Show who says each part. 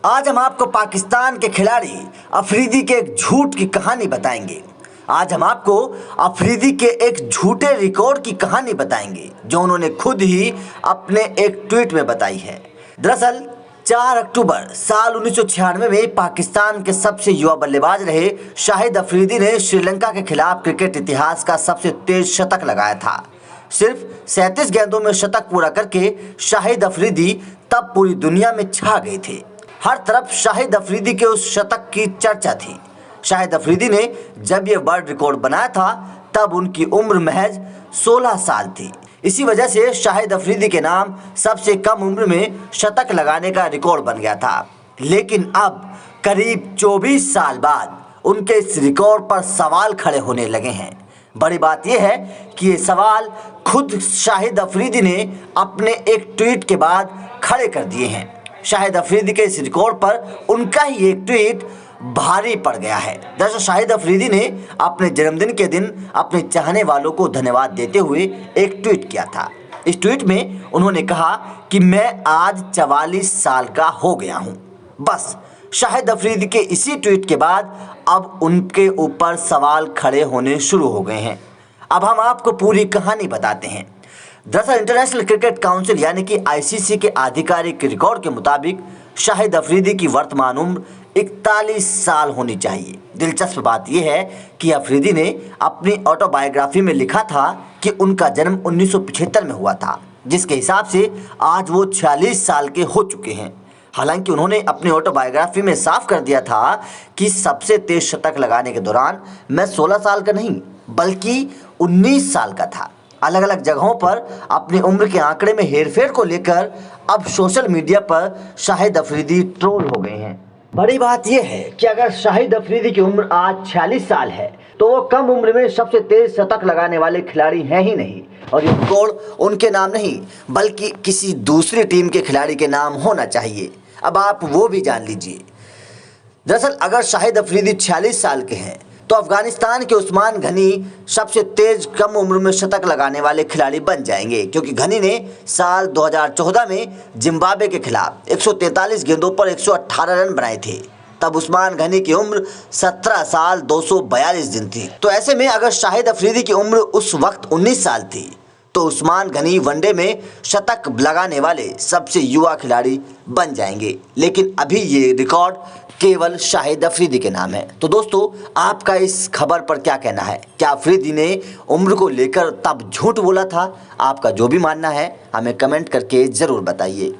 Speaker 1: आज हम आपको पाकिस्तान के खिलाड़ी अफरीदी के एक झूठ की कहानी बताएंगे। आज हम आपको अफरीदी के एक झूठे रिकॉर्ड की कहानी बताएंगे जो उन्होंने खुद ही अपने एक ट्वीट में बताई है। दरअसल 4 अक्टूबर साल 1996 में पाकिस्तान के सबसे युवा बल्लेबाज रहे शाहिद अफरीदी ने श्रीलंका के खिलाफ क्रिकेट इतिहास का सबसे तेज शतक लगाया था। सिर्फ 37 गेंदों में शतक पूरा करके शाहिद अफरीदी तब पूरी दुनिया में छा गए थे। हर तरफ शाहिद अफरीदी के उस शतक की चर्चा थी। शाहिद अफरीदी ने जब ये वर्ल्ड रिकॉर्ड बनाया था तब उनकी उम्र महज 16 साल थी। इसी वजह से शाहिद अफरीदी के नाम सबसे कम उम्र में शतक लगाने का रिकॉर्ड बन गया था। लेकिन अब करीब 24 साल बाद उनके इस रिकॉर्ड पर सवाल खड़े होने लगे हैं। बड़ी बात यह है कि ये सवाल खुद शाहिद अफरीदी ने अपने एक ट्वीट के बाद खड़े कर दिए हैं। शाहिद अफरीदी के इस रिकॉर्ड पर उनका ही एक ट्वीट भारी पड़ गया है। दरअसल शाहिद अफरीदी ने अपने जन्मदिन के दिन अपने चाहने वालों को धन्यवाद देते हुए एक ट्वीट किया था। इस ट्वीट में उन्होंने कहा कि मैं आज 44 साल का हो गया हूं। बस शाहिद अफरीदी के इसी ट्वीट के बाद अब उनके ऊपर सवाल खड़े होने शुरू हो गए हैं। अब हम आपको पूरी कहानी बताते हैं। दरअसल इंटरनेशनल क्रिकेट काउंसिल यानी कि आईसीसी के आधिकारिक रिकॉर्ड के मुताबिक शाहिद अफरीदी की वर्तमान उम्र 41 साल होनी चाहिए। दिलचस्प बात यह है कि अफरीदी ने अपनी ऑटोबायोग्राफी में लिखा था कि उनका जन्म 1975 में हुआ था, जिसके हिसाब से आज वो 46 साल के हो चुके हैं। हालांकि उन्होंने अपनी ऑटोबायोग्राफी में साफ कर दिया था कि सबसे तेज शतक लगाने के दौरान मैं 16 साल का नहीं बल्कि 19 साल का था। अलग अलग जगहों पर अपनी उम्र के आंकड़े में हेरफेर को लेकर अब सोशल मीडिया पर शाहिद अफरीदी ट्रोल हो गए हैं। बड़ी बात यह है कि अगर शाहिद अफरीदी की उम्र आज 46 साल है तो वो कम उम्र में सबसे तेज शतक लगाने वाले खिलाड़ी हैं ही नहीं, और ये रिकॉर्ड उनके नाम नहीं बल्कि किसी दूसरी टीम के खिलाड़ी के नाम होना चाहिए। अब आप वो भी जान लीजिए। दरअसल अगर शाहिद अफरीदी 46 साल के हैं तो अफगानिस्तान के उस्मान गनी सबसे तेज कम उम्र में शतक लगाने वाले खिलाड़ी बन जाएंगे, क्योंकि गनी ने साल 2014 में जिम्बाब्वे के खिलाफ 143 गेंदों पर 118 रन बनाए थे। तब उस्मान गनी की उम्र 17 साल 242 दिन थी। तो ऐसे में अगर शाहिद अफरीदी की उम्र उस वक्त 19 साल थी तो उस्मान गनी वनडे में शतक लगाने वाले सबसे युवा खिलाड़ी बन जाएंगे। लेकिन अभी ये रिकॉर्ड केवल शाहिद अफरीदी के नाम है। तो दोस्तों, आपका इस खबर पर क्या कहना है? क्या अफरीदी ने उम्र को लेकर तब झूठ बोला था? आपका जो भी मानना है हमें कमेंट करके ज़रूर बताइए।